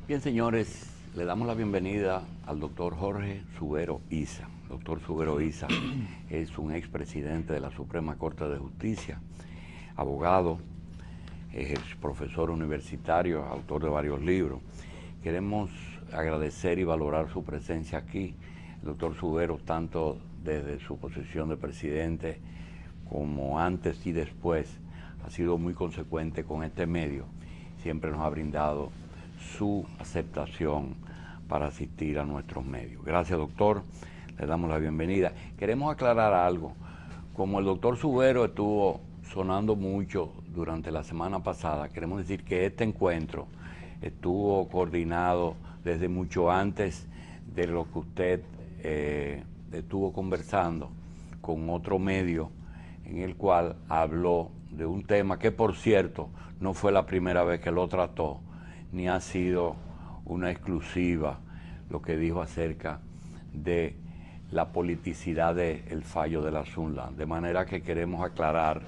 Bien, señores, le damos la bienvenida al doctor Jorge Subero Isa. Doctor Subero Isa es un expresidente de la Suprema Corte de Justicia, abogado, es profesor universitario, autor de varios libros. Queremos agradecer y valorar su presencia aquí. El doctor Subero, tanto desde su posición de presidente como antes y después, ha sido muy consecuente con este medio. Siempre nos ha brindado su aceptación para asistir a nuestros medios. Gracias, doctor. Le damos la bienvenida. Queremos aclarar algo. Como el doctor Subero estuvo sonando mucho durante la semana pasada, queremos decir que este encuentro estuvo coordinado desde mucho antes de lo que usted estuvo conversando con otro medio, en el cual habló de un tema que, por cierto, no fue la primera vez que lo trató, ni ha sido una exclusiva lo que dijo acerca de la politicidad del fallo de la Sunland. De manera que queremos aclarar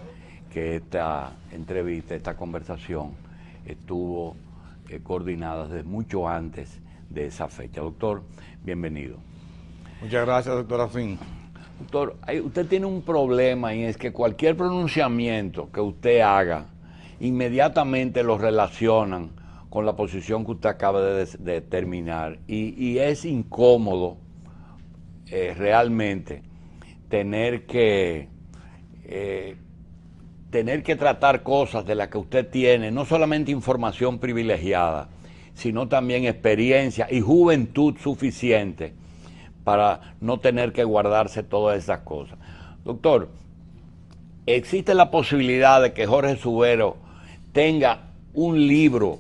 que esta entrevista, esta conversación, estuvo coordinada desde mucho antes de esa fecha. Doctor, bienvenido. Muchas gracias, doctor Afín. Doctor, usted tiene un problema y es que cualquier pronunciamiento que usted haga, inmediatamente lo relacionan con la posición que usted acaba de determinar y es incómodo realmente tener que tratar cosas de las que usted tiene, no solamente información privilegiada, sino también experiencia y juventud suficiente para no tener que guardarse todas esas cosas. Doctor, ¿existe la posibilidad de que Jorge Subero tenga un libro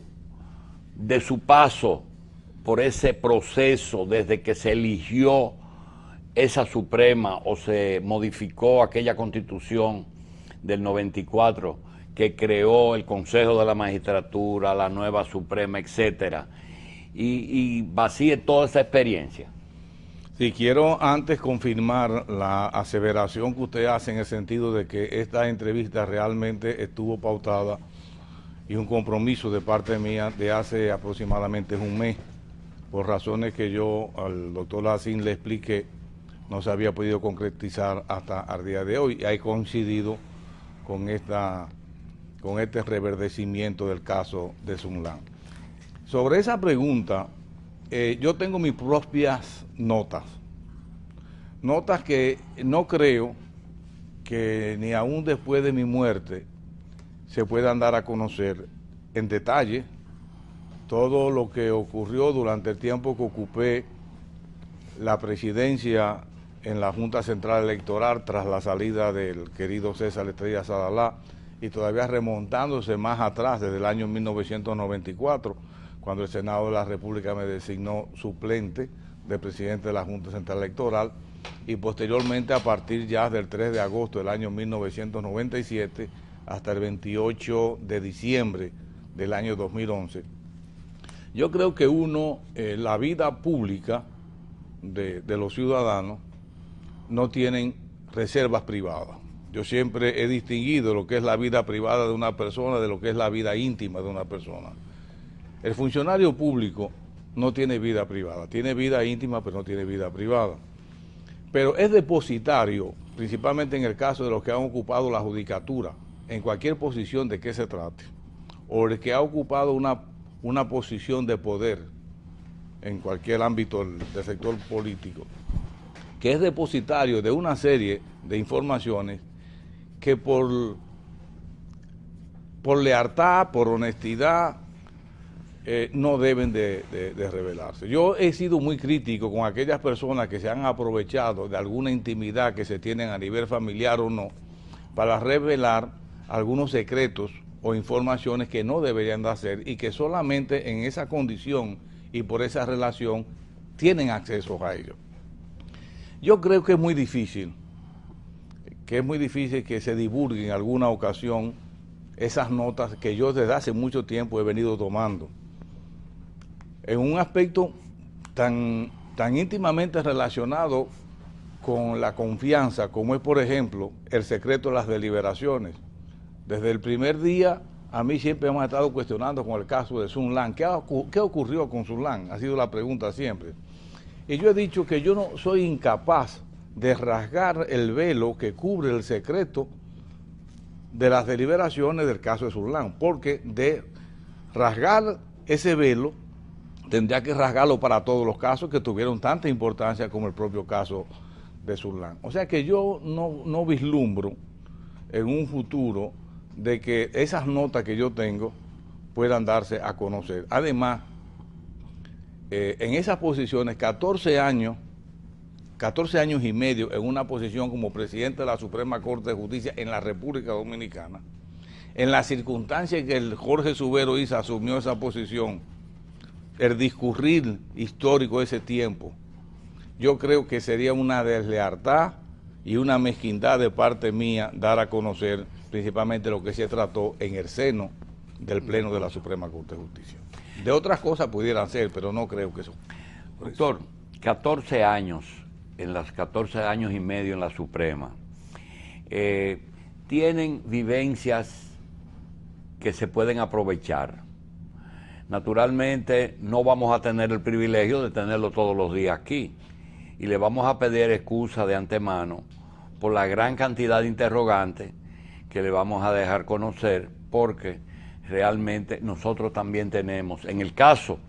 de su paso por ese proceso desde que se eligió esa Suprema o se modificó aquella Constitución del 94 que creó el Consejo de la Magistratura, la nueva Suprema, etcétera, y vacíe toda esa experiencia? Sí, quiero antes confirmar la aseveración que usted hace en el sentido de que esta entrevista realmente estuvo pautada y un compromiso de parte mía de hace aproximadamente un mes, por razones que yo al doctor Lacín le expliqué, no se había podido concretizar hasta el día de hoy, y ha coincidido con este reverdecimiento del caso de Sunland. Sobre esa pregunta, yo tengo mis propias notas que no creo que ni aún después de mi muerte se puedan dar a conocer en detalle todo lo que ocurrió durante el tiempo que ocupé la presidencia en la Junta Central Electoral tras la salida del querido César Estrella Sadalá, y todavía remontándose más atrás, desde el año 1994, cuando el Senado de la República me designó suplente de presidente de la Junta Central Electoral, y posteriormente a partir ya del 3 de agosto del año 1997 hasta el 28 de diciembre del año 2011. Yo creo que la vida pública de los ciudadanos no tienen reservas privadas. Yo siempre he distinguido lo que es la vida privada de una persona de lo que es la vida íntima de una persona. El funcionario público no tiene vida privada, tiene vida íntima pero no tiene vida privada. Pero es depositario, principalmente en el caso de los que han ocupado la judicatura, en cualquier posición de que se trate, o el que ha ocupado una posición de poder en cualquier ámbito del sector político, que es depositario de una serie de informaciones que por lealtad, por honestidad, no deben de revelarse. Yo he sido muy crítico con aquellas personas que se han aprovechado de alguna intimidad que se tienen a nivel familiar o no, para revelar algunos secretos o informaciones que no deberían de hacer y que solamente en esa condición y por esa relación tienen acceso a ello. Yo creo que es muy difícil que se divulgue en alguna ocasión esas notas que yo desde hace mucho tiempo he venido tomando. En un aspecto tan íntimamente relacionado con la confianza, como es, por ejemplo, el secreto de las deliberaciones. Desde el primer día a mí siempre hemos estado cuestionando con el caso de Sun Lan. ¿Qué ocurrió con Sun Lan? Ha sido la pregunta siempre. Y yo he dicho que yo no soy incapaz de rasgar el velo que cubre el secreto de las deliberaciones del caso de Sun Lan, porque de rasgar ese velo tendría que rasgarlo para todos los casos que tuvieron tanta importancia como el propio caso de Sun Lan. O sea que yo no vislumbro en un futuro de que esas notas que yo tengo puedan darse a conocer. Además, en esas posiciones, 14 años y medio en una posición como presidente de la Suprema Corte de Justicia en la República Dominicana, en las circunstancias que el Jorge Subero Isa asumió esa posición, el discurrir histórico de ese tiempo, yo creo que sería una deslealtad y una mezquindad de parte mía dar a conocer principalmente lo que se trató en el seno del Pleno de la Suprema Corte de Justicia. De otras cosas pudieran ser, pero no creo que eso. Doctor, 14 años, en las 14 años y medio en la Suprema, tienen vivencias que se pueden aprovechar. Naturalmente no vamos a tener el privilegio de tenerlo todos los días aquí y le vamos a pedir excusa de antemano por la gran cantidad de interrogantes que le vamos a dejar conocer, porque realmente nosotros también tenemos, en el caso,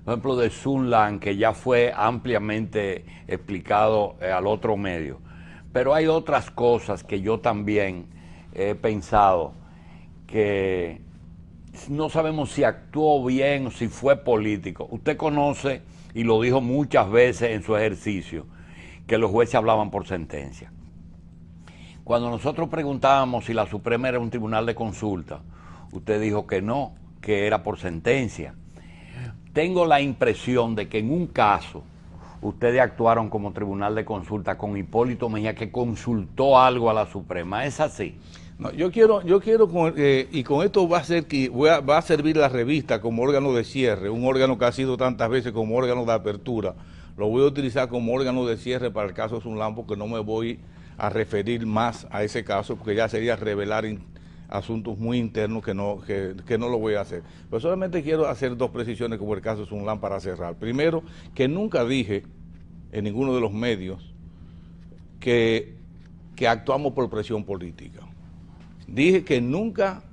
por ejemplo, de Sun Lan, que ya fue ampliamente explicado al otro medio, pero hay otras cosas que yo también he pensado que no sabemos si actuó bien o si fue político. Usted conoce, y lo dijo muchas veces en su ejercicio, que los jueces hablaban por sentencia. Cuando nosotros preguntábamos si la Suprema era un tribunal de consulta, usted dijo que no, que era por sentencia. Tengo la impresión de que en un caso ustedes actuaron como tribunal de consulta con Hipólito Mejía, que consultó algo a la Suprema. ¿Es así? No, yo quiero y con esto va a servir la revista como órgano de cierre, un órgano que ha sido tantas veces como órgano de apertura. Lo voy a utilizar como órgano de cierre para el caso Sun Lan, porque no me voy a referir más a ese caso, porque ya sería revelar asuntos muy internos que no lo voy a hacer. Pero solamente quiero hacer dos precisiones como el caso Sun Lan para cerrar. Primero, que nunca dije en ninguno de los medios que actuamos por presión política. Dije que nunca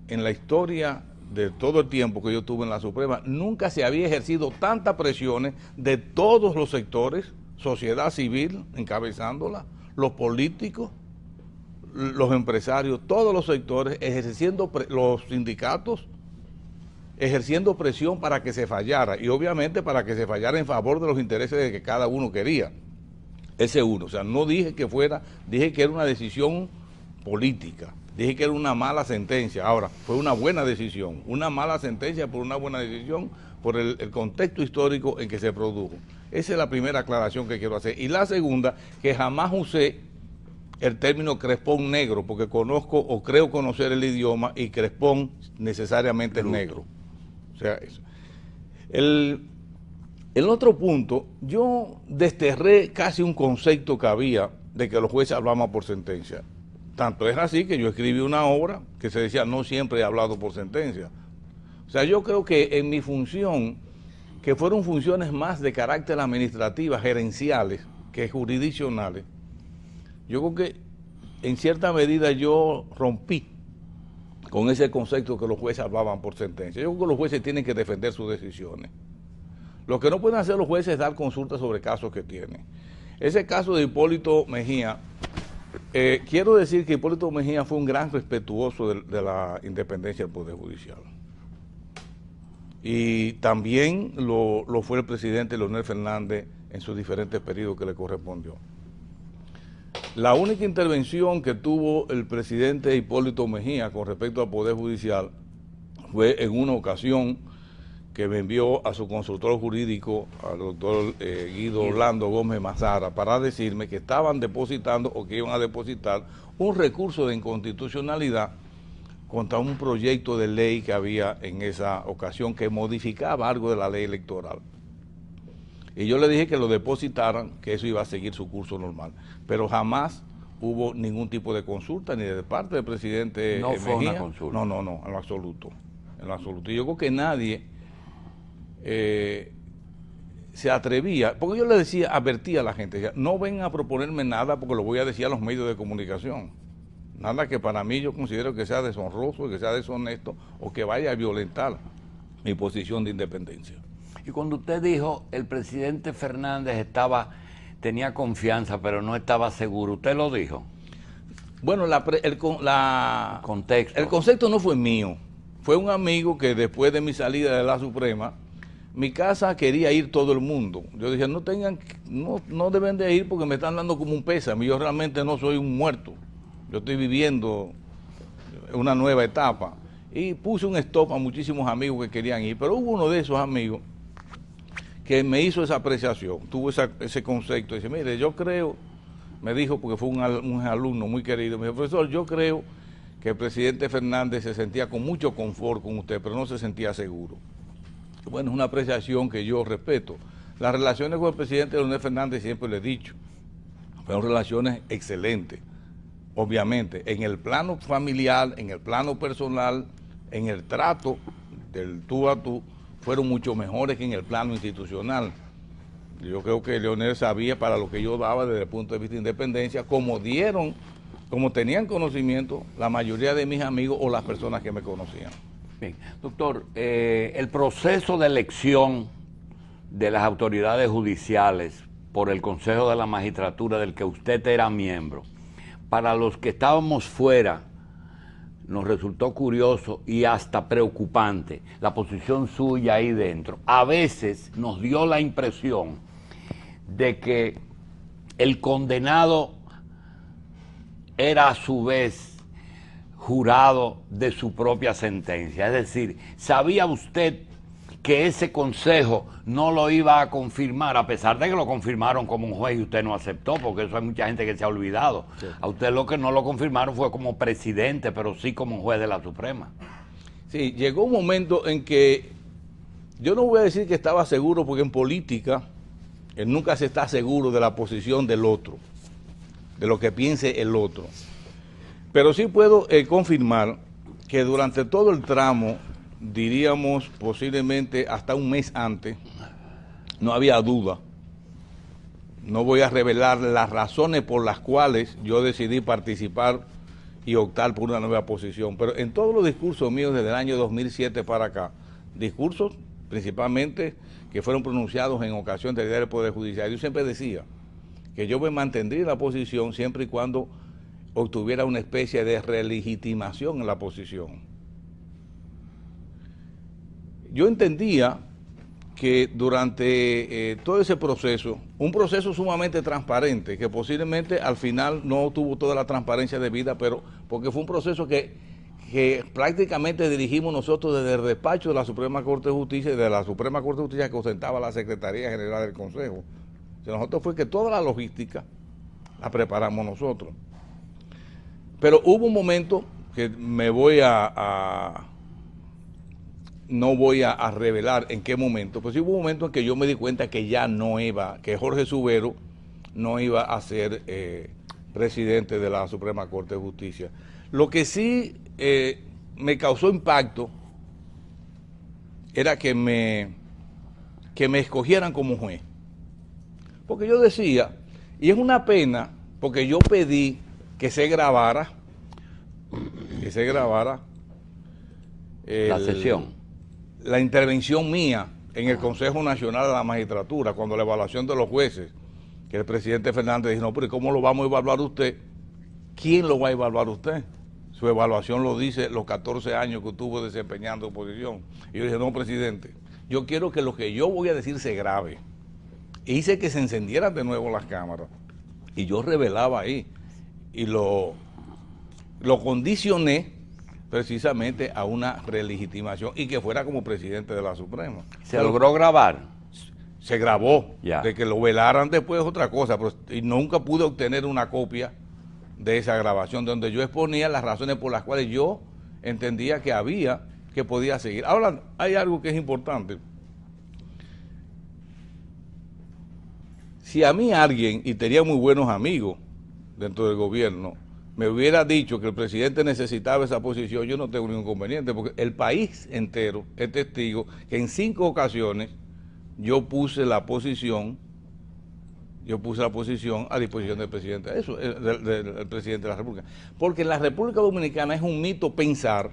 en la historia de todo el tiempo que yo estuve en la Suprema, nunca se había ejercido tantas presiones de todos los sectores, sociedad civil encabezándola, los políticos, los empresarios, todos los sectores, ejerciendo los sindicatos, ejerciendo presión para que se fallara, y obviamente para que se fallara en favor de los intereses de que cada uno quería. Ese uno, o sea, no dije que fuera, dije que era una decisión política, dije que era una mala sentencia. Ahora, fue una buena decisión, una mala sentencia por una buena decisión, por el contexto histórico en que se produjo. Esa es la primera aclaración que quiero hacer. Y la segunda, que jamás usé el término crespón negro, porque conozco o creo conocer el idioma, y crespón necesariamente es negro. O sea, eso. El otro punto, yo desterré casi un concepto que había de que los jueces hablaban por sentencia. Tanto es así que yo escribí una obra que se decía no siempre he hablado por sentencia. O sea, yo creo que en mi función, que fueron funciones más de carácter administrativa, gerenciales, que jurisdiccionales, yo creo que en cierta medida yo rompí con ese concepto que los jueces hablaban por sentencia. Yo creo que los jueces tienen que defender sus decisiones. Lo que no pueden hacer los jueces es dar consultas sobre casos que tienen. Ese caso de Hipólito Mejía, quiero decir que Hipólito Mejía fue un gran respetuoso de la independencia del Poder Judicial. Y también lo fue el presidente Leonel Fernández en sus diferentes periodos que le correspondió. La única intervención que tuvo el presidente Hipólito Mejía con respecto al Poder Judicial fue en una ocasión que me envió a su consultor jurídico, al doctor Guido Orlando Gómez Mazara, para decirme que estaban depositando o que iban a depositar un recurso de inconstitucionalidad contra un proyecto de ley que había en esa ocasión que modificaba algo de la ley electoral. Y yo le dije que lo depositaran, que eso iba a seguir su curso normal. Pero jamás hubo ningún tipo de consulta ni de parte del presidente No fue Mejía. una consulta. No, en lo absoluto. En lo absoluto. Y yo creo que nadie se atrevía, porque yo le decía, advertía a la gente, decía, no vengan a proponerme nada porque lo voy a decir a los medios de comunicación. Nada que para mí yo considero que sea deshonroso, que sea deshonesto o que vaya a violentar mi posición de independencia. Y cuando usted dijo, el presidente Fernández tenía confianza, pero no estaba seguro, ¿usted lo dijo? Bueno, el Contexto. El concepto no fue mío, fue un amigo que después de mi salida de la Suprema, mi casa quería ir todo el mundo. Yo dije, no deben de ir porque me están dando como un pésame, yo realmente no soy un muerto, yo estoy viviendo una nueva etapa. Y puse un stop a muchísimos amigos que querían ir, pero hubo uno de esos amigos que me hizo esa apreciación, tuvo ese concepto, dice, mire, yo creo, me dijo, porque fue un alumno muy querido, me dijo, profesor, yo creo que el presidente Fernández se sentía con mucho confort con usted, pero no se sentía seguro. Bueno, es una apreciación que yo respeto. Las relaciones con el presidente Leonel Fernández, siempre le he dicho, fueron relaciones excelentes, obviamente, en el plano familiar, en el plano personal, en el trato del tú a tú, fueron mucho mejores que en el plano institucional. Yo creo que Leonel sabía para lo que yo daba desde el punto de vista de independencia, como tenían conocimiento la mayoría de mis amigos o las personas que me conocían. Bien, doctor, el proceso de elección de las autoridades judiciales por el Consejo de la Magistratura del que usted era miembro, para los que estábamos fuera, nos resultó curioso y hasta preocupante la posición suya ahí dentro. A veces nos dio la impresión de que el condenado era a su vez jurado de su propia sentencia. Es decir, ¿sabía usted que ese consejo no lo iba a confirmar, a pesar de que lo confirmaron como un juez y usted no aceptó, porque eso hay mucha gente que se ha olvidado? Sí. A usted lo que no lo confirmaron fue como presidente, pero sí como juez de la Suprema. Sí, llegó un momento en que yo no voy a decir que estaba seguro, porque en política nunca se está seguro de la posición del otro, de lo que piense el otro. Pero sí puedo confirmar que durante todo el tramo, diríamos posiblemente hasta un mes antes, no había duda. No voy a revelar las razones por las cuales yo decidí participar y optar por una nueva posición, pero en todos los discursos míos desde el año 2007 para acá, discursos principalmente que fueron pronunciados en ocasión del Día del Poder Judicial, yo siempre decía que yo me mantendría en la posición siempre y cuando obtuviera una especie de relegitimación en la posición. Yo entendía que durante todo ese proceso, un proceso sumamente transparente, que posiblemente al final no tuvo toda la transparencia debida, pero porque fue un proceso que prácticamente dirigimos nosotros desde el despacho de la Suprema Corte de Justicia y de la Suprema Corte de Justicia que ostentaba la Secretaría General del Consejo. O sea, nosotros fue que toda la logística la preparamos nosotros. Pero hubo un momento que no voy a revelar en qué momento, pues sí hubo un momento en que yo me di cuenta que ya no iba, que Jorge Subero no iba a ser presidente de la Suprema Corte de Justicia. Lo que sí me causó impacto era que me escogieran como juez. Porque yo decía, y es una pena, porque yo pedí que se grabara la sesión, la intervención mía en el Consejo Nacional de la Magistratura, cuando la evaluación de los jueces, que el presidente Fernández dijo, no, pero ¿cómo lo vamos a evaluar usted? ¿Quién lo va a evaluar usted? Su evaluación lo dice los 14 años que estuvo desempeñando oposición. Y yo dije, no, presidente, yo quiero que lo que yo voy a decir se grabe. E hice que se encendieran de nuevo las cámaras. Y yo revelaba ahí. Y lo condicioné precisamente a una relegitimación y que fuera como presidente de la Suprema. ¿Se logró grabar? Se grabó. Ya. De que lo velaran después es otra cosa, pero y nunca pude obtener una copia de esa grabación donde yo exponía las razones por las cuales yo entendía que podía seguir. Ahora, hay algo que es importante. Si a mí alguien, y tenía muy buenos amigos, dentro del gobierno me hubiera dicho que el presidente necesitaba esa posición, yo no tengo ningún inconveniente, porque el país entero es testigo que en 5 ocasiones yo puse la posición a disposición del presidente, eso, del presidente de la República. Porque en la República Dominicana es un mito pensar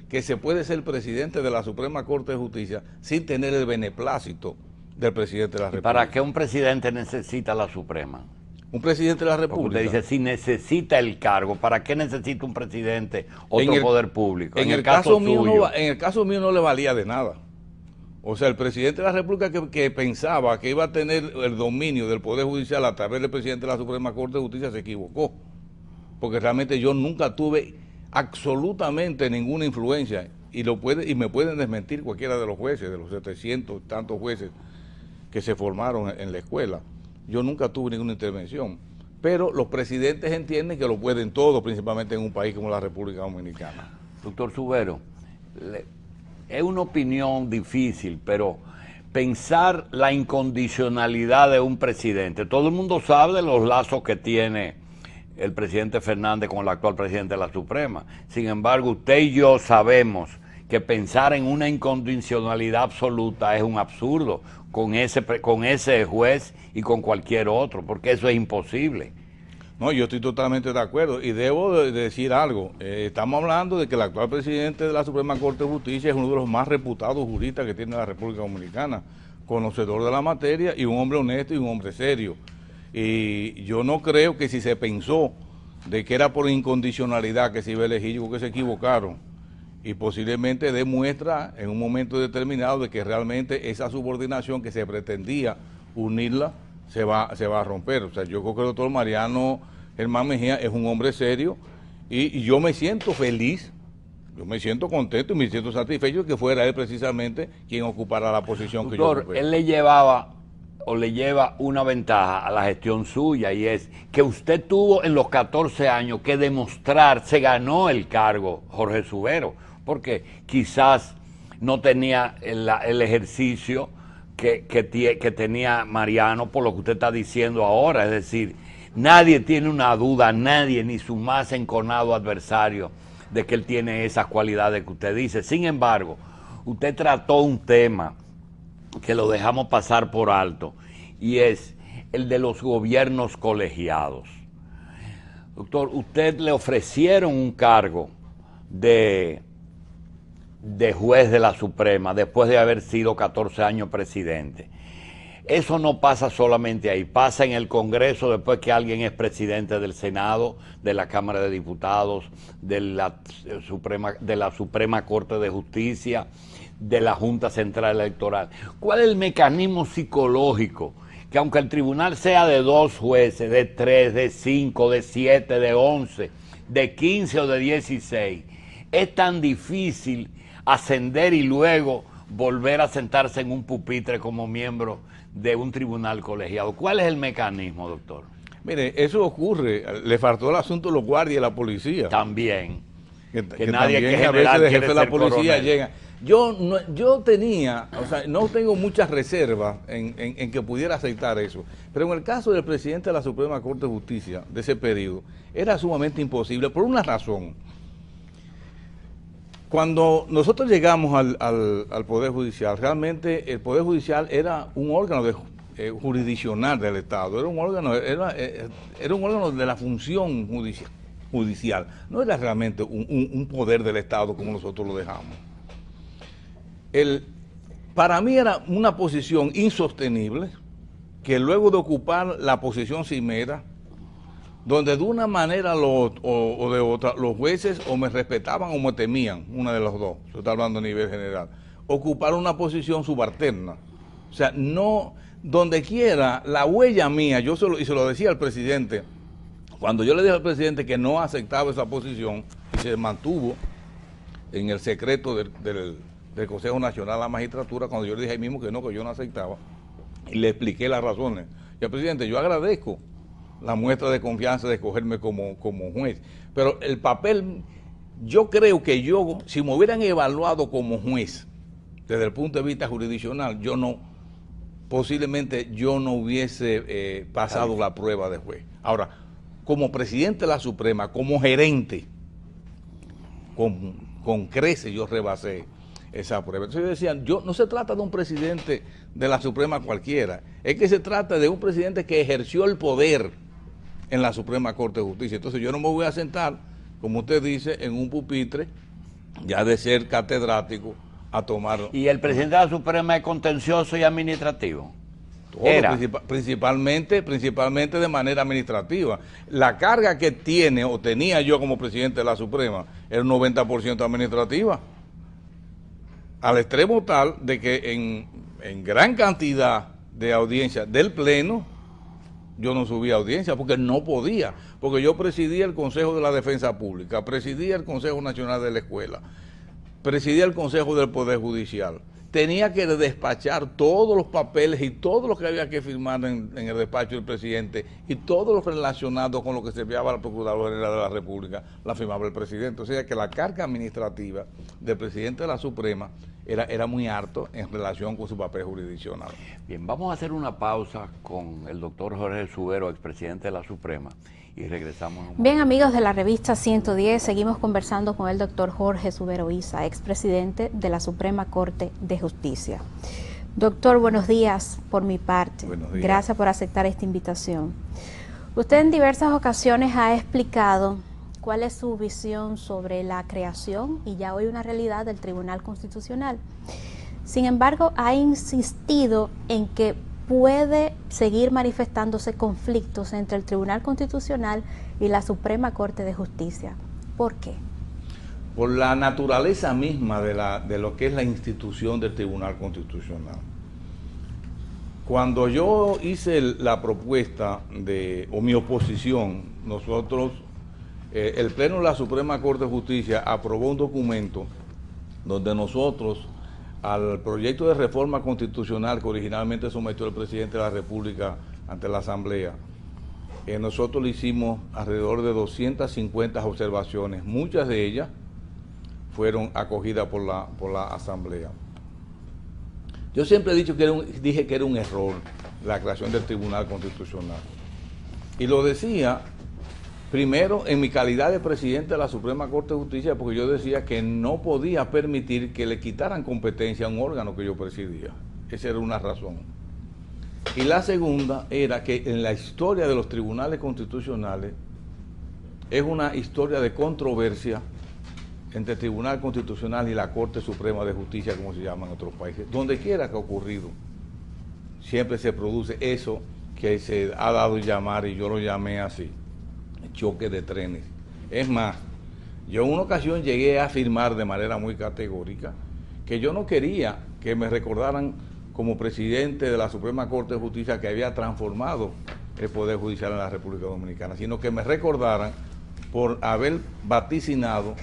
que se puede ser presidente de la Suprema Corte de Justicia sin tener el beneplácito del presidente de la República. ¿Para qué un presidente necesita la Suprema? Un presidente de la República. Porque usted dice, si necesita el cargo, ¿para qué necesita un presidente otro poder público? En el caso mío no le valía de nada. O sea, el presidente de la República que pensaba que iba a tener el dominio del Poder Judicial a través del presidente de la Suprema Corte de Justicia se equivocó. Porque realmente yo nunca tuve absolutamente ninguna influencia y me pueden desmentir cualquiera de los jueces, de los 700 tantos jueces que se formaron en la escuela. Yo nunca tuve ninguna intervención, pero los presidentes entienden que lo pueden todo, principalmente en un país como la República Dominicana. Doctor Subero, es una opinión difícil, pero pensar la incondicionalidad de un presidente, todo el mundo sabe de los lazos que tiene el presidente Fernández con el actual presidente de la Suprema. Sin embargo, usted y yo sabemos que pensar en una incondicionalidad absoluta es un absurdo con ese juez y con cualquier otro, porque eso es imposible. No, yo estoy totalmente de acuerdo y debo de decir algo. Estamos hablando de que el actual presidente de la Suprema Corte de Justicia es uno de los más reputados juristas que tiene la República Dominicana, conocedor de la materia y un hombre honesto y un hombre serio. Y yo no creo que si se pensó de que era por incondicionalidad que se iba a elegir, yo creo que se equivocaron. Y posiblemente demuestra en un momento determinado de que realmente esa subordinación que se pretendía unirla se va a romper. O sea, yo creo que el doctor Mariano Germán Mejía es un hombre serio y yo me siento feliz, yo me siento contento y me siento satisfecho de que fuera él precisamente quien ocupara la posición que yo ocupé. Él le lleva una ventaja a la gestión suya y es que usted tuvo en los 14 años que demostrar, se ganó el cargo, Jorge Subero, porque quizás no tenía el ejercicio que tenía Mariano por lo que usted está diciendo ahora. Es decir, nadie tiene una duda, nadie, ni su más enconado adversario, de que él tiene esas cualidades que usted dice. Sin embargo, usted trató un tema que lo dejamos pasar por alto, y es el de los gobiernos colegiados. Doctor, usted le ofrecieron un cargo de juez de la Suprema después de haber sido 14 años presidente. Eso no pasa solamente ahí, pasa en el Congreso después que alguien es presidente del Senado, de la Cámara de Diputados, de la Suprema Corte de Justicia, de la Junta Central Electoral. ¿Cuál es el mecanismo psicológico que aunque el tribunal sea de 2 jueces, de 3, de 5, de 7, de 11, de 15 o de 16, es tan difícil ascender y luego volver a sentarse en un pupitre como miembro de un tribunal colegiado? ¿Cuál es el mecanismo, doctor? Mire, eso ocurre, le faltó el asunto de los guardias y la policía. También. Que nadie que a veces de jefe de la policía coronel. llega. Yo tenía, o sea, no tengo muchas reservas en que pudiera aceptar eso, pero en el caso del presidente de la Suprema Corte de Justicia de ese periodo, era sumamente imposible por una razón. Cuando nosotros llegamos al Poder Judicial, realmente el Poder Judicial era un órgano jurisdiccional del Estado, era un órgano de la función judicial, no era realmente un poder del Estado como nosotros lo dejamos. Para mí era una posición insostenible, que luego de ocupar la posición cimera, donde de una manera o de otra los jueces o me respetaban o me temían, una de las dos, yo estoy hablando a nivel general, ocupar una posición subalterna. O sea, no, donde quiera, la huella mía, y se lo decía al presidente, cuando yo le dije al presidente que no aceptaba esa posición y se mantuvo en el secreto del Consejo Nacional de la Magistratura, cuando yo le dije ahí mismo que yo no aceptaba, y le expliqué las razones. Y al presidente, yo agradezco la muestra de confianza de escogerme como juez, pero el papel, yo creo que si me hubieran evaluado como juez, desde el punto de vista jurisdiccional, posiblemente yo no hubiese pasado la prueba de juez. Ahora, como presidente de la Suprema, como gerente, con creces yo rebasé esa prueba. Entonces yo decía, no se trata de un presidente de la Suprema cualquiera, es que se trata de un presidente que ejerció el poder en la Suprema Corte de Justicia. Entonces yo no me voy a sentar, como usted dice, en un pupitre, ya de ser catedrático, a tomar... ¿Y el presidente de la Suprema es contencioso y administrativo? Todo, principalmente de manera administrativa. La carga que tiene o tenía yo como presidente de la Suprema era un 90% administrativa. Al extremo tal de que en gran cantidad de audiencias del Pleno, yo no subía audiencia porque no podía, porque yo presidía el Consejo de la Defensa Pública, presidía el Consejo Nacional de la Escuela, presidía el Consejo del Poder Judicial. Tenía que despachar todos los papeles y todo lo que había que firmar en el despacho del presidente y todo lo relacionado con lo que se enviaba al Procurador General de la República, la firmaba el presidente. O sea que la carga administrativa del presidente de la Suprema era muy harto en relación con su papel jurisdiccional. Bien, vamos a hacer una pausa con el doctor Jorge Subero, expresidente de la Suprema, y regresamos. Bien, amigos de la revista 110, seguimos conversando con el doctor Jorge Subero Isa, expresidente de la Suprema Corte de Justicia. Doctor, buenos días por mi parte. Buenos días. Gracias por aceptar esta invitación. Usted en diversas ocasiones ha explicado cuál es su visión sobre la creación y ya hoy una realidad del Tribunal Constitucional. Sin embargo, ha insistido en que puede seguir manifestándose conflictos entre el Tribunal Constitucional y la Suprema Corte de Justicia. ¿Por qué? Por la naturaleza misma de lo que es la institución del Tribunal Constitucional. Cuando yo hice la propuesta o mi oposición, nosotros, el Pleno de la Suprema Corte de Justicia aprobó un documento donde nosotros, al proyecto de reforma constitucional que originalmente sometió el presidente de la República ante la Asamblea, nosotros le hicimos alrededor de 250 observaciones, muchas de ellas fueron acogidas por la Asamblea. Yo siempre he dicho dije que era un error la creación del Tribunal Constitucional. Y lo decía primero en mi calidad de presidente de la Suprema Corte de Justicia, porque yo decía que no podía permitir que le quitaran competencia a un órgano que yo presidía. Esa era una razón. Y la segunda era que en la historia de los tribunales constitucionales es una historia de controversia entre el Tribunal Constitucional y la Corte Suprema de Justicia, como se llama en otros países. Donde quiera que ha ocurrido, siempre se produce eso que se ha dado a llamar, y yo lo llamé así, choque de trenes. Es más, yo en una ocasión llegué a afirmar de manera muy categórica que yo no quería que me recordaran como presidente de la Suprema Corte de Justicia que había transformado el Poder Judicial en la República Dominicana, sino que me recordaran por haber vaticinado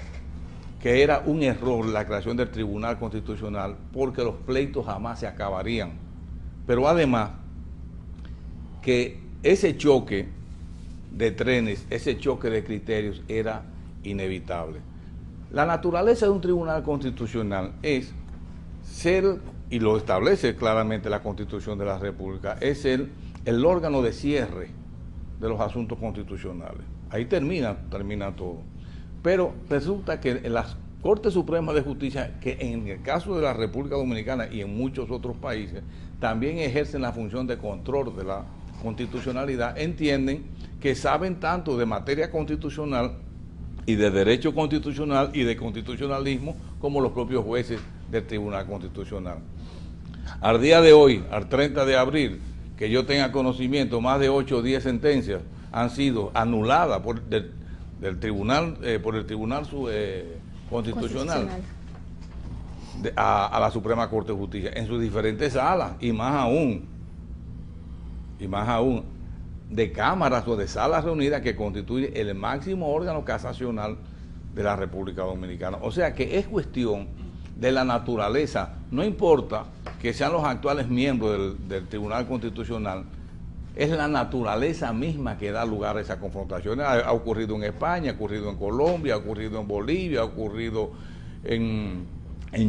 que era un error la creación del Tribunal Constitucional, porque los pleitos jamás se acabarían. Pero además, que ese choque de trenes, ese choque de criterios era inevitable. La naturaleza de un Tribunal Constitucional es ser, y lo establece claramente la Constitución de la República, es el órgano de cierre de los asuntos constitucionales. Ahí termina todo. Pero resulta que en las Cortes Supremas de Justicia, que en el caso de la República Dominicana y en muchos otros países, también ejercen la función de control de la constitucionalidad, entienden que saben tanto de materia constitucional y de derecho constitucional y de constitucionalismo como los propios jueces del Tribunal Constitucional. Al día de hoy, al 30 de abril, que yo tenga conocimiento, más de 8 o 10 sentencias han sido anuladas por el Tribunal Constitucional a la Suprema Corte de Justicia en sus diferentes salas, y más aún de cámaras o de salas reunidas que constituye el máximo órgano casacional de la República Dominicana. O sea que es cuestión de la naturaleza, no importa que sean los actuales miembros del Tribunal Constitucional, es la naturaleza misma que da lugar a esas confrontaciones. Ha ocurrido en España, ha ocurrido en Colombia, ha ocurrido en Bolivia, ha ocurrido en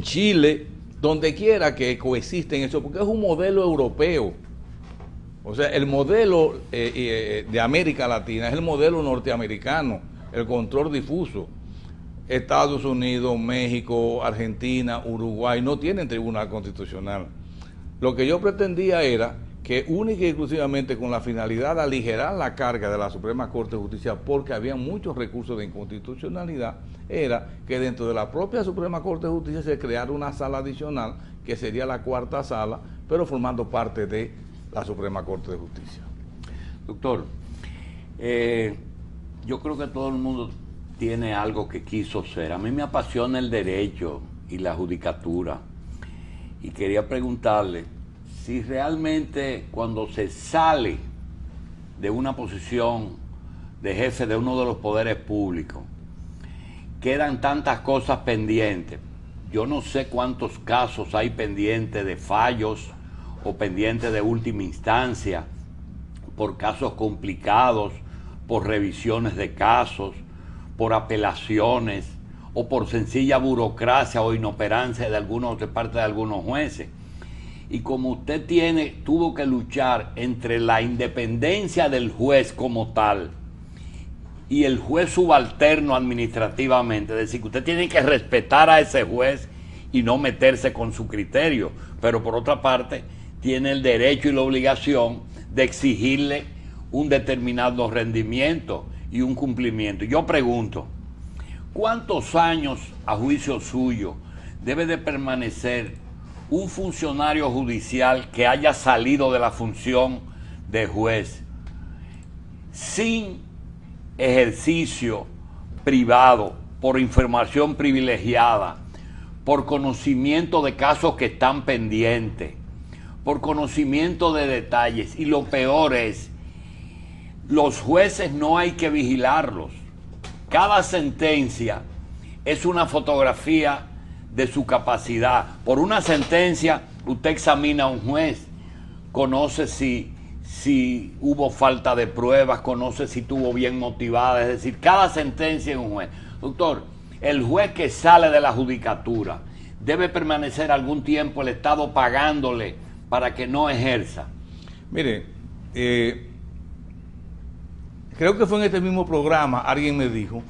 Chile, donde quiera que coexisten eso, porque es un modelo europeo. O sea, el modelo de América Latina es el modelo norteamericano, el control difuso. Estados Unidos, México, Argentina, Uruguay no tienen tribunal constitucional. Lo que yo pretendía era que única y exclusivamente con la finalidad de aligerar la carga de la Suprema Corte de Justicia, porque había muchos recursos de inconstitucionalidad, era que dentro de la propia Suprema Corte de Justicia se creara una sala adicional, que sería la cuarta sala, pero formando parte de la Suprema Corte de Justicia. Doctor, yo creo que todo el mundo tiene algo que quiso ser. A mí me apasiona el derecho y la judicatura. Y quería preguntarle si realmente cuando se sale de una posición de jefe de uno de los poderes públicos, quedan tantas cosas pendientes. Yo no sé cuántos casos hay pendientes de fallos o pendientes de última instancia, por casos complicados, por revisiones de casos, por apelaciones o por sencilla burocracia o inoperancia de parte de algunos jueces. Y como usted tuvo que luchar entre la independencia del juez como tal y el juez subalterno administrativamente, es decir, que usted tiene que respetar a ese juez y no meterse con su criterio, pero por otra parte tiene el derecho y la obligación de exigirle un determinado rendimiento y un cumplimiento. Yo pregunto, ¿cuántos años a juicio suyo debe de permanecer un funcionario judicial que haya salido de la función de juez sin ejercicio privado, por información privilegiada, por conocimiento de casos que están pendientes, por conocimiento de detalles? Y lo peor es, los jueces no hay que vigilarlos. Cada sentencia es una fotografía de su capacidad. Por una sentencia, usted examina a un juez, conoce si hubo falta de pruebas, conoce si estuvo bien motivada. Es decir, cada sentencia es un juez. Doctor, el juez que sale de la judicatura debe permanecer algún tiempo el Estado pagándole para que no ejerza. Mire, creo que fue en este mismo programa, alguien me dijo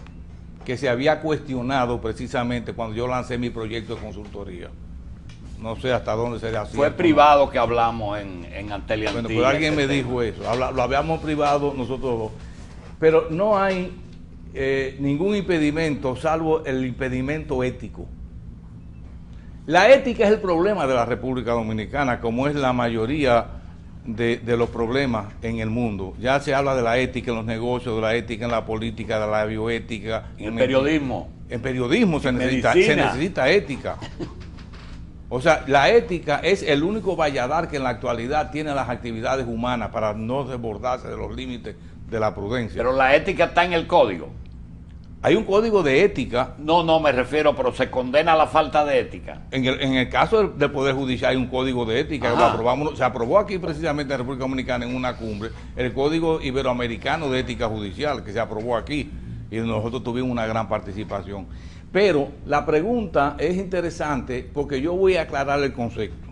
que se había cuestionado precisamente cuando yo lancé mi proyecto de consultoría. No sé hasta dónde sería así. Fue privado que hablamos en Antelia. Bueno, pero alguien me dijo eso. Lo habíamos privado nosotros dos. Pero no hay ningún impedimento salvo el impedimento ético. La ética es el problema de la República Dominicana, como es la mayoría de los problemas en el mundo. Ya se habla de la ética en los negocios, de la ética en la política, de la bioética. En el periodismo. En periodismo se necesita ética. O sea, la ética es el único valladar que en la actualidad tiene las actividades humanas para no desbordarse de los límites de la prudencia. Pero la ética está en el código. Hay un código de ética. No me refiero, pero se condena la falta de ética. En el caso del Poder Judicial hay un código de ética. Se aprobó aquí precisamente en la República Dominicana en una cumbre, el Código Iberoamericano de Ética Judicial, que se aprobó aquí, y nosotros tuvimos una gran participación. Pero la pregunta es interesante porque yo voy a aclarar el concepto.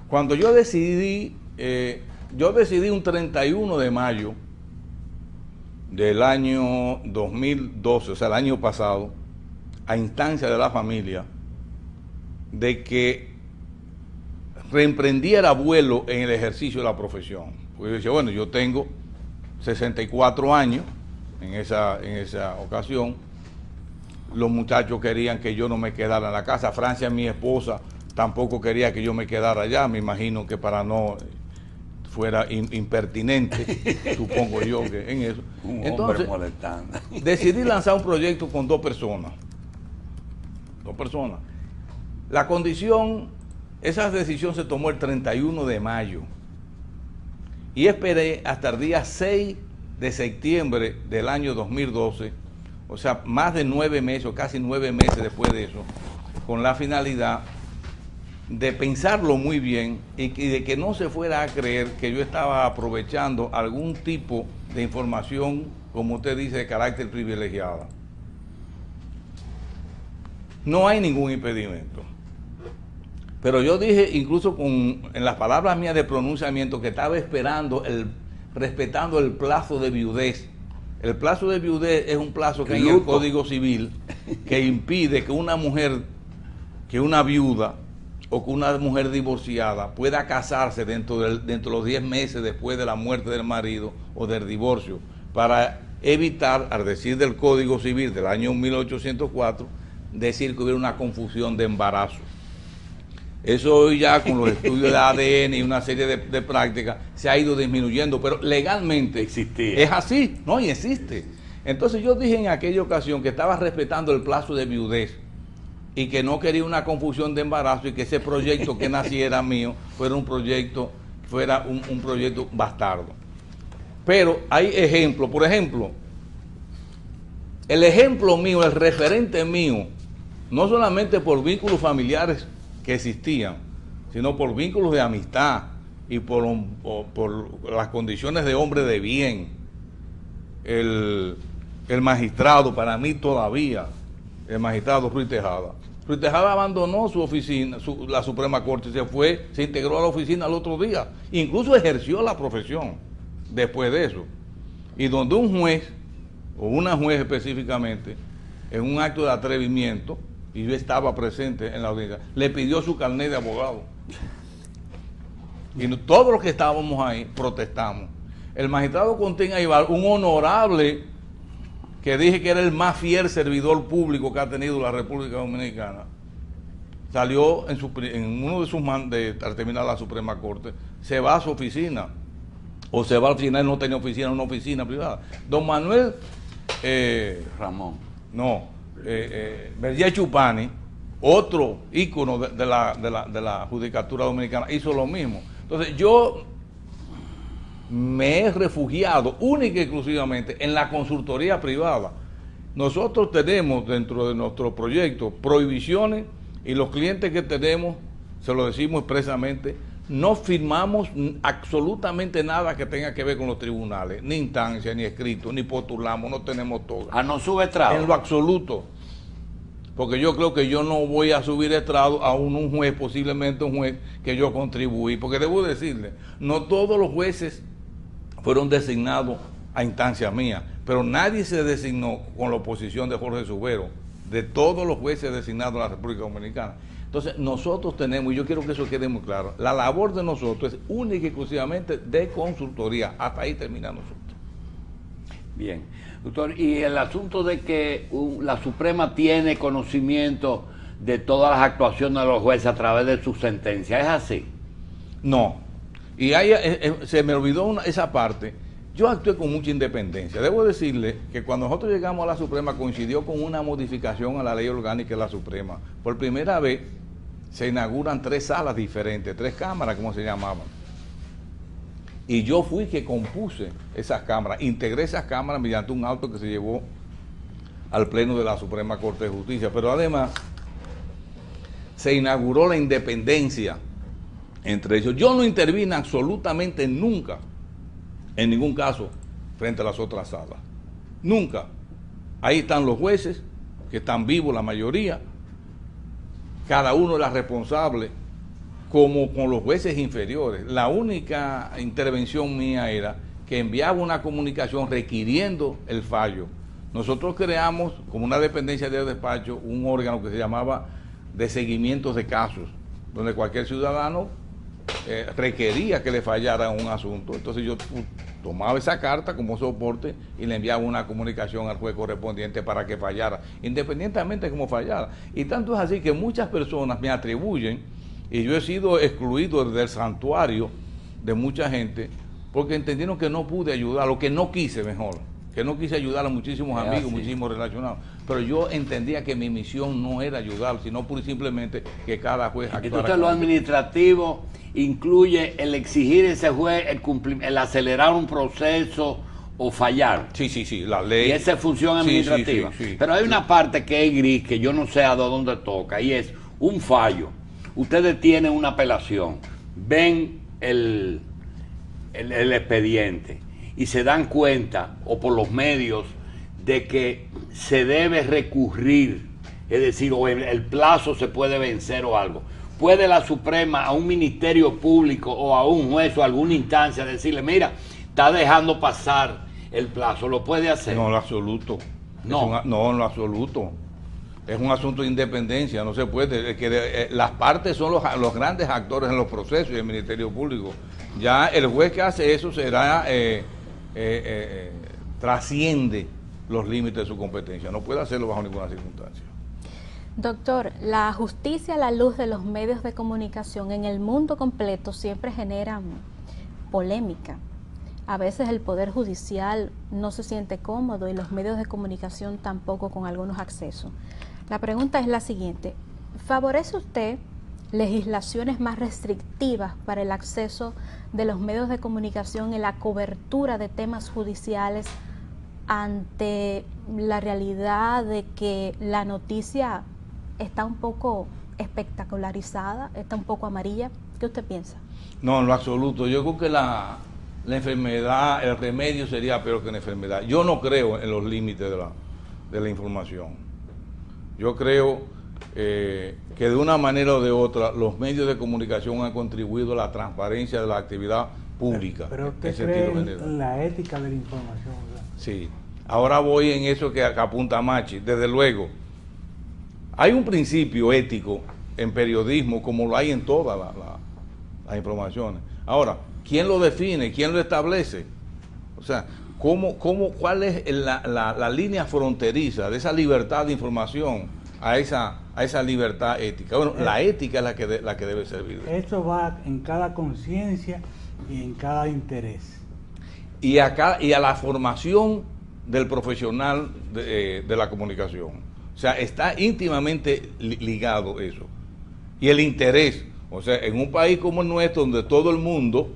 Cuando yo decidí un 31 de mayo del año 2012, o sea, el año pasado, a instancia de la familia, de que reemprendiera vuelo en el ejercicio de la profesión. Porque yo decía, bueno, yo tengo 64 años en esa ocasión. Los muchachos querían que yo no me quedara en la casa. Francia, mi esposa, tampoco quería que yo me quedara allá. Me imagino que para no fuera impertinente, supongo yo que en eso. Entonces, decidí lanzar un proyecto con dos personas. La condición, esa decisión se tomó el 31 de mayo y esperé hasta el día 6 de septiembre del año 2012, o sea, más de 9 meses, o casi 9 meses después de eso, con la finalidad de pensarlo muy bien y de que no se fuera a creer que yo estaba aprovechando algún tipo de información, como usted dice, de carácter privilegiado. No hay ningún impedimento. Pero yo dije, incluso en las palabras mías de pronunciamiento, que estaba respetando el plazo de viudez. El plazo de viudez es un plazo que hay en el Código Civil que impide que una mujer, que una viuda o que una mujer divorciada pueda casarse dentro de los 10 meses después de la muerte del marido o del divorcio, para evitar, al decir del Código Civil del año 1804, decir que hubiera una confusión de embarazo. Eso hoy ya con los estudios de ADN y una serie de prácticas se ha ido disminuyendo, pero legalmente existía. Es así, ¿no? Y existe. Entonces yo dije en aquella ocasión que estaba respetando el plazo de viudez y que no quería una confusión de embarazo y que ese proyecto que naciera mío fuera un proyecto bastardo. Pero hay ejemplos, por ejemplo, el ejemplo mío, el referente mío, no solamente por vínculos familiares que existían, sino por vínculos de amistad y por las condiciones de hombre de bien. El magistrado, para mí todavía, el magistrado Ruiz Tejada. Ruiz Tejada abandonó su oficina, la Suprema Corte, se integró a la oficina al otro día, incluso ejerció la profesión después de eso. Y donde un juez, o una juez específicamente, en un acto de atrevimiento, y yo estaba presente en la audiencia, le pidió su carnet de abogado. Y todos los que estábamos ahí protestamos. El magistrado Contín Aybar, un honorable que dije que era el más fiel servidor público que ha tenido la República Dominicana, salió en uno de sus al terminar la Suprema Corte, se va a su oficina, o se va a la oficina, él no tenía oficina, una oficina privada. Don Manuel Berger Chupani, otro ícono de la judicatura dominicana, hizo lo mismo. Entonces yo me he refugiado única y exclusivamente en la consultoría privada. Nosotros tenemos dentro de nuestro proyecto prohibiciones, y los clientes que tenemos, se lo decimos expresamente, no firmamos absolutamente nada que tenga que ver con los tribunales, ni instancia, ni escrito, ni postulamos, no tenemos todo. No sube estrado. En lo absoluto. Porque yo creo que yo no voy a subir estrado a un juez, posiblemente un juez que yo contribuí. Porque debo decirle, no todos los jueces fueron designados a instancia mía, pero nadie se designó con la oposición de Jorge Subero, de todos los jueces designados en la República Dominicana. Entonces nosotros tenemos, y yo quiero que eso quede muy claro, la labor de nosotros es única y exclusivamente de consultoría. Hasta ahí termina nosotros. Bien, doctor, y el asunto de que la Suprema tiene conocimiento de todas las actuaciones de los jueces a través de sus sentencias, ¿es así? No, y se me olvidó esa parte. Yo actué con mucha independencia. Debo decirle que cuando nosotros llegamos a la Suprema coincidió con una modificación a la ley orgánica de la Suprema. Por primera vez se inauguran 3 salas diferentes, 3 cámaras, como se llamaban. Y yo fui que compuse esas cámaras, integré esas cámaras mediante un auto que se llevó al Pleno de la Suprema Corte de Justicia. Pero además se inauguró la independencia entre ellos. Yo no intervine absolutamente nunca, en ningún caso, frente a las otras salas. Nunca. Ahí están los jueces, que están vivos la mayoría. Cada uno era responsable, como con los jueces inferiores. La única intervención mía era que enviaba una comunicación requiriendo el fallo. Nosotros creamos, como una dependencia de despacho, un órgano que se llamaba de seguimiento de casos, donde cualquier ciudadano requería que le fallara un asunto. Entonces yo tomaba esa carta como soporte y le enviaba una comunicación al juez correspondiente para que fallara, independientemente de cómo fallara. Y tanto es así que muchas personas me atribuyen, y yo he sido excluido del santuario de mucha gente, porque entendieron que no pude ayudar, o que no quise, mejor, que no quise ayudar a muchísimos amigos, muchísimos relacionados. Pero yo entendía que mi misión no era ayudar, sino pura y simplemente que cada juez actuara. Entonces lo administrativo incluye el exigir a ese juez el acelerar un proceso o fallar. Sí, la ley. Y esa es función administrativa. Sí. Pero hay una parte que es gris, que yo no sé a dónde toca, y es un fallo. Ustedes tienen una apelación, ven el expediente y se dan cuenta, o por los medios, de que se debe recurrir, es decir, o el plazo se puede vencer o algo. ¿Puede la Suprema a un ministerio público o a un juez o a alguna instancia decirle, mira, está dejando pasar el plazo? ¿Lo puede hacer? No, en lo absoluto. No. No, en lo absoluto. Es un asunto de independencia, no se puede. Las partes son los grandes actores en los procesos y el Ministerio Público. Ya el juez que hace eso será trasciende los límites de su competencia. No puede hacerlo bajo ninguna circunstancia. Doctor, la justicia a la luz de los medios de comunicación en el mundo completo siempre generan polémica. A veces el Poder Judicial no se siente cómodo y los medios de comunicación tampoco con algunos accesos. La pregunta es la siguiente: ¿favorece usted legislaciones más restrictivas para el acceso de los medios de comunicación en la cobertura de temas judiciales ante la realidad de que la noticia está un poco espectacularizada, está un poco amarilla? ¿Qué usted piensa? No, en lo absoluto. Yo creo que la enfermedad, el remedio sería peor que la enfermedad. Yo no creo en los límites de la información. Yo creo que de una manera o de otra los medios de comunicación han contribuido a la transparencia de la actividad pública. Pero usted cree en la ética de la información, ¿verdad? Sí. Ahora voy en eso que apunta Machi. Desde luego, hay un principio ético en periodismo como lo hay en todas las informaciones. Ahora, ¿quién lo define? ¿Quién lo establece? O sea, ¿cuál es la línea fronteriza de esa libertad de información a esa libertad ética? Bueno, la ética es la que debe servir. Eso va en cada conciencia y en cada interés. Y a la formación del profesional de la comunicación. O sea, está íntimamente ligado eso. Y el interés. O sea, en un país como el nuestro, donde todo el mundo...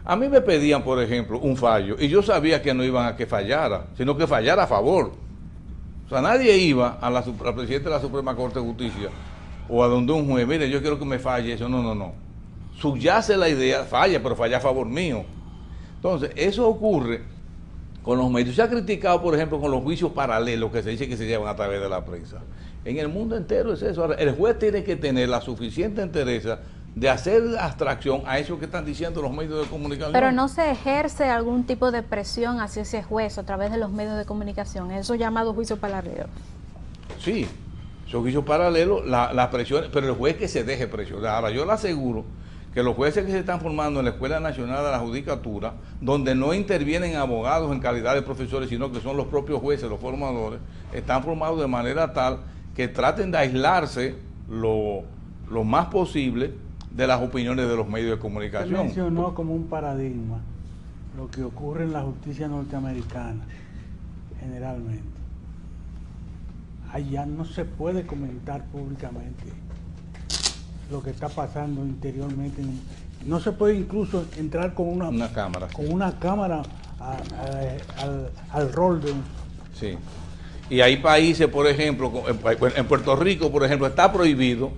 A mí me pedían, por ejemplo, un fallo, y yo sabía que no iban a que fallara, sino que fallara a favor. O sea, nadie iba al presidente de la Suprema Corte de Justicia o a donde un juez, mire, yo quiero que me falle eso. No. Subyace la idea, falla, pero falla a favor mío. Entonces, eso ocurre con los medios. Se ha criticado, por ejemplo, con los juicios paralelos que se dice que se llevan a través de la prensa. En el mundo entero es eso. Ahora, el juez tiene que tener la suficiente entereza de hacer abstracción a eso que están diciendo los medios de comunicación. Pero no se ejerce algún tipo de presión hacia ese juez a través de los medios de comunicación, eso llamado juicio paralelo. Sí, son juicios paralelos, las presiones, pero el juez que se deje presionar. Ahora, yo le aseguro que los jueces que se están formando en la Escuela Nacional de la Judicatura, donde no intervienen abogados en calidad de profesores, sino que son los propios jueces, los formadores, están formados de manera tal que traten de aislarse lo más posible de las opiniones de los medios de comunicación. Usted mencionó como un paradigma lo que ocurre en la justicia norteamericana, generalmente. Allá no se puede comentar públicamente lo que está pasando interiormente. No se puede incluso entrar con una cámara. Con una cámara al rol de un... Sí. Y hay países, por ejemplo, en Puerto Rico, por ejemplo, está prohibido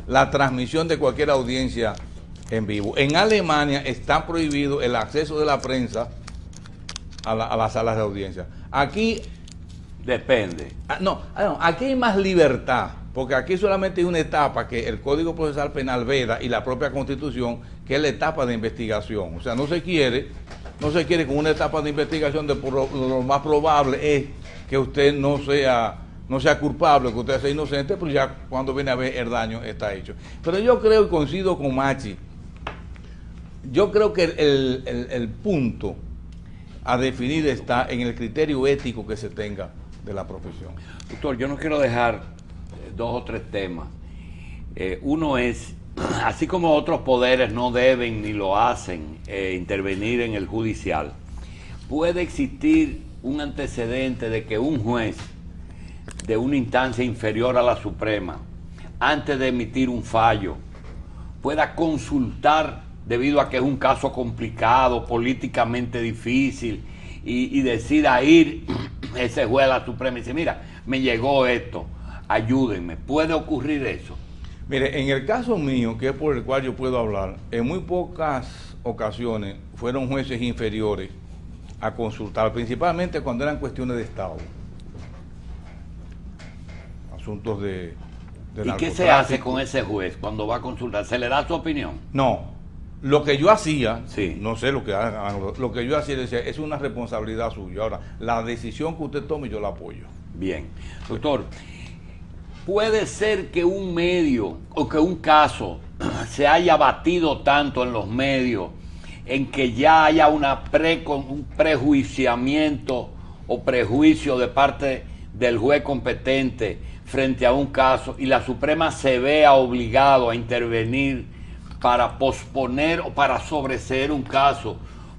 la transmisión de cualquier audiencia en vivo. En Alemania está prohibido el acceso de la prensa a las salas de audiencia. Aquí depende. Aquí hay más libertad, porque aquí solamente hay una etapa que el Código Procesal Penal veda y la propia Constitución, que es la etapa de investigación. O sea, no se quiere con una etapa de investigación de lo más probable es que usted no sea culpable, que usted sea inocente, pero ya cuando viene a ver el daño está hecho. Pero yo creo y coincido con Machi, yo creo que el punto a definir está en el criterio ético que se tenga de la profesión. Doctor, yo no quiero dejar dos o tres temas. Uno es, así como otros poderes no deben ni lo hacen intervenir en el judicial, puede existir un antecedente de que un juez de una instancia inferior a la Suprema, antes de emitir un fallo, pueda consultar, debido a que es un caso complicado, políticamente difícil, y decida ir ese juez a la Suprema y dice, mira, me llegó esto, ayúdenme. ¿Puede ocurrir eso? Mire, en el caso mío, que es por el cual yo puedo hablar, en muy pocas ocasiones fueron jueces inferiores a consultar, principalmente cuando eran cuestiones de Estado. Asuntos de de ¿Y qué se hace con ese juez cuando va a consultar? ¿Se le da su opinión? No, lo que yo hacía, Sí. no sé lo que hagan, lo que yo hacía decía, es una responsabilidad suya. Ahora, la decisión que usted tome yo la apoyo. Bien. Doctor, ¿puede ser que un medio o que un caso se haya batido tanto en los medios en que ya haya un prejuiciamiento o prejuicio de parte del juez competente frente a un caso y la Suprema se vea obligado a intervenir para posponer o para sobreseer un caso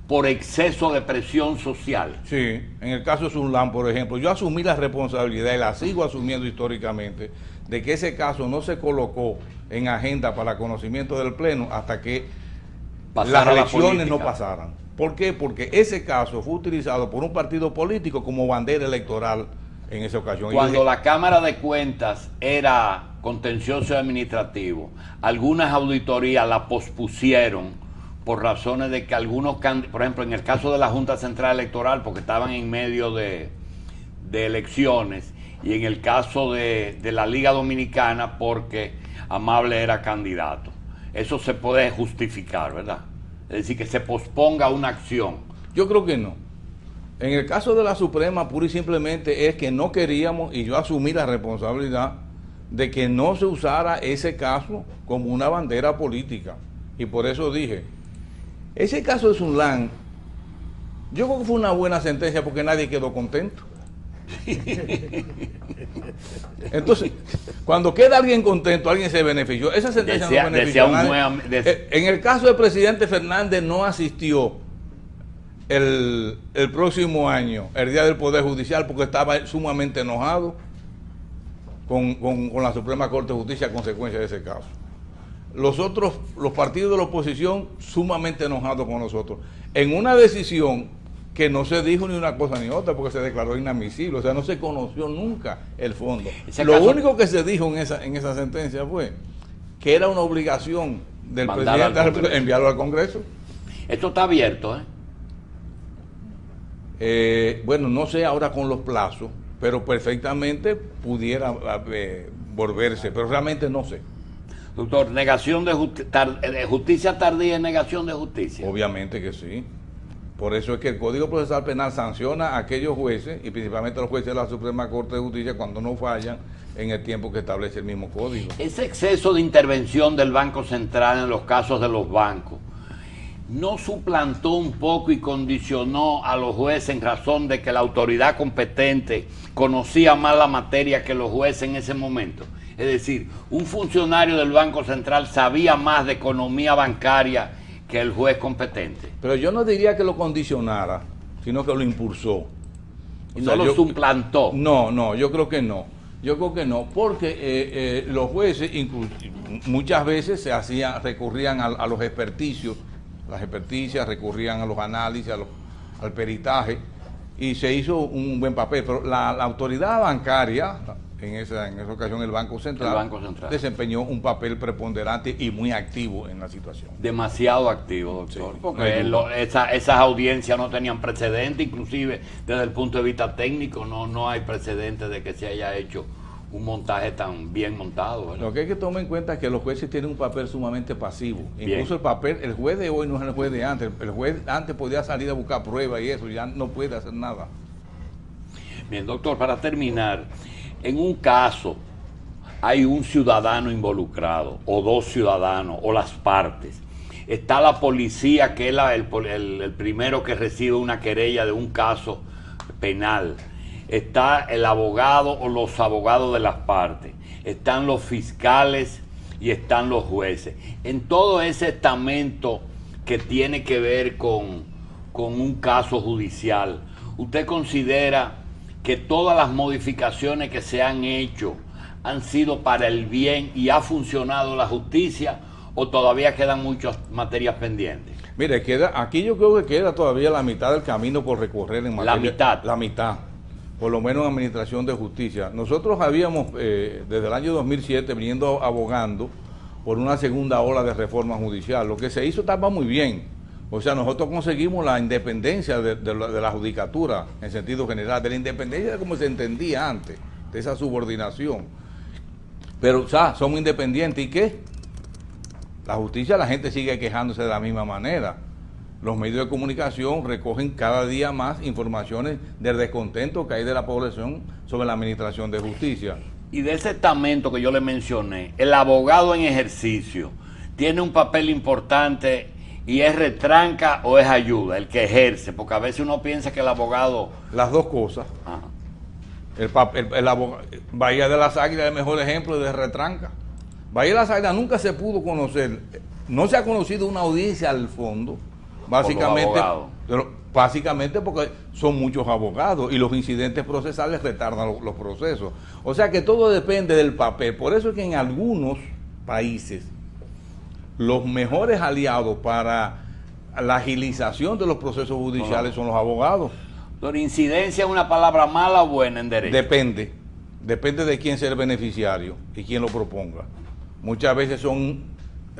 por exceso de presión social? Sí, en el caso de Sunlan, por ejemplo, yo asumí la responsabilidad y la sigo asumiendo históricamente de que ese caso no se colocó en agenda para conocimiento del Pleno hasta que las elecciones no pasaran. ¿Por qué? Porque ese caso fue utilizado por un partido político como bandera electoral en esa ocasión. Cuando la Cámara de Cuentas era contencioso administrativo, algunas auditorías la pospusieron por razones de que algunos, por ejemplo, en el caso de la Junta Central Electoral, porque estaban en medio de elecciones, y en el caso de la Liga Dominicana, porque Amable era candidato. Eso se puede justificar, ¿verdad? Es decir, que se posponga una acción. Yo creo que no. En el caso de la Suprema, pura y simplemente es que no queríamos, y yo asumí la responsabilidad de que no se usara ese caso como una bandera política. Y por eso dije, ese caso de Sunlan, yo creo que fue una buena sentencia porque nadie quedó contento. Entonces, cuando queda alguien contento, alguien se benefició. Esa sentencia no benefició a nadie. En el caso del presidente Fernández no asistió el próximo año, el día del Poder Judicial, porque estaba sumamente enojado con la Suprema Corte de Justicia a consecuencia de ese caso. Los partidos de la oposición sumamente enojados con nosotros, en una decisión que no se dijo ni una cosa ni otra porque se declaró inadmisible, o sea, no se conoció nunca el fondo. Lo único que se dijo en esa sentencia fue que era una obligación del presidente enviarlo al Congreso. Esto está abierto, bueno, no sé ahora con los plazos, pero perfectamente pudiera volverse, pero realmente no sé. Doctor, negación de justicia tardía es negación de justicia. Obviamente que sí. Por eso es que el Código Procesal Penal sanciona a aquellos jueces, y principalmente a los jueces de la Suprema Corte de Justicia, cuando no fallan en el tiempo que establece el mismo código. Ese exceso de intervención del Banco Central en los casos de los bancos, ¿no suplantó un poco y condicionó a los jueces en razón de que la autoridad competente conocía más la materia que los jueces en ese momento? Es decir, un funcionario del Banco Central sabía más de economía bancaria que el juez competente. Pero yo no diría que lo condicionara, sino que lo impulsó. No lo suplantó. No, yo creo que no. Yo creo que no, porque los jueces muchas veces recurrían a los experticios, las experticias, recurrían a los análisis, al peritaje, y se hizo un buen papel. Pero la autoridad bancaria, en esa ocasión el Banco Central, desempeñó un papel preponderante y muy activo en la situación. Demasiado activo, doctor, sí, porque esas audiencias no tenían precedente, inclusive desde el punto de vista técnico no hay precedente de que se haya hecho un montaje tan bien montado, ¿verdad? Lo que hay que tomar en cuenta es que los jueces tienen un papel sumamente pasivo. Bien. Incluso el juez de hoy no es el juez de antes. El juez antes podía salir a buscar pruebas y eso, ya no puede hacer nada. Bien, doctor, para terminar, en un caso hay un ciudadano involucrado, o dos ciudadanos, o las partes. Está la policía, que es el primero que recibe una querella de un caso penal. Está el abogado o los abogados de las partes. Están los fiscales y están los jueces. En todo ese estamento que tiene que ver con un caso judicial, ¿usted considera que todas las modificaciones que se han hecho han sido para el bien y ha funcionado la justicia, o todavía quedan muchas materias pendientes? Mire, aquí yo creo que queda todavía la mitad del camino por recorrer en materia. La mitad, por lo menos en administración de justicia. Nosotros habíamos, desde el año 2007, viniendo abogando por una segunda ola de reforma judicial. Lo que se hizo estaba muy bien. O sea, nosotros conseguimos la independencia de la judicatura, en sentido general, de la independencia como se entendía antes, de esa subordinación. Pero, o sea, somos independientes. ¿Y qué? La justicia, la gente sigue quejándose de la misma manera. Los medios de comunicación recogen cada día más informaciones del descontento que hay de la población sobre la administración de justicia. Y de ese estamento que yo le mencioné, el abogado en ejercicio tiene un papel importante y es retranca o es ayuda, el que ejerce, porque a veces uno piensa que el abogado... Las dos cosas. Ajá. Bahía de las Águilas es el mejor ejemplo de retranca. Bahía de las Águilas nunca se pudo conocer, no se ha conocido una audiencia al fondo, básicamente porque son muchos abogados y los incidentes procesales retardan los procesos. O sea que todo depende del papel. Por eso es que en algunos países los mejores aliados para la agilización de los procesos judiciales son los abogados. ¿La incidencia es una palabra mala o buena en derecho? Depende de quién sea el beneficiario y quién lo proponga. Muchas veces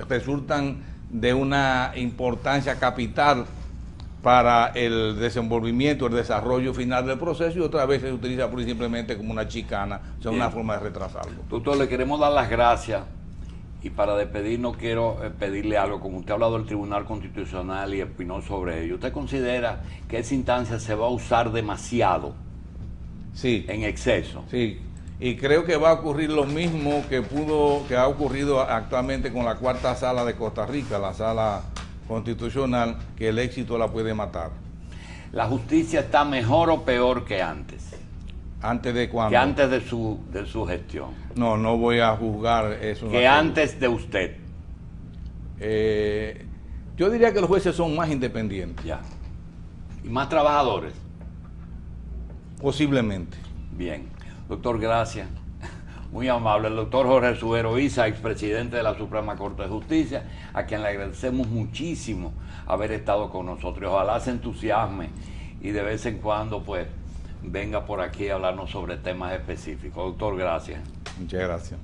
resultan de una importancia capital para el desenvolvimiento, el desarrollo final del proceso, y otras veces se utiliza pura y simplemente como una chicana, o sea, una forma de retrasarlo. Doctor, le queremos dar las gracias, y para despedirnos quiero pedirle algo. Como usted ha hablado del Tribunal Constitucional y opinó sobre ello, ¿usted considera que esa instancia se va a usar demasiado? Sí. En exceso. Sí. Y creo que va a ocurrir lo mismo que ha ocurrido actualmente con la cuarta sala de Costa Rica, la sala constitucional, que el éxito la puede matar. ¿La justicia está mejor o peor que antes? ¿Antes de cuándo? Que antes de su gestión. No voy a juzgar eso. Que antes de usted. Yo diría que los jueces son más independientes. Ya. ¿Y más trabajadores? Posiblemente. Bien. Doctor, gracias. Muy amable. El doctor Jorge Subero Isa, expresidente de la Suprema Corte de Justicia, a quien le agradecemos muchísimo haber estado con nosotros. Ojalá se entusiasme y de vez en cuando pues venga por aquí a hablarnos sobre temas específicos. Doctor, gracias. Muchas gracias.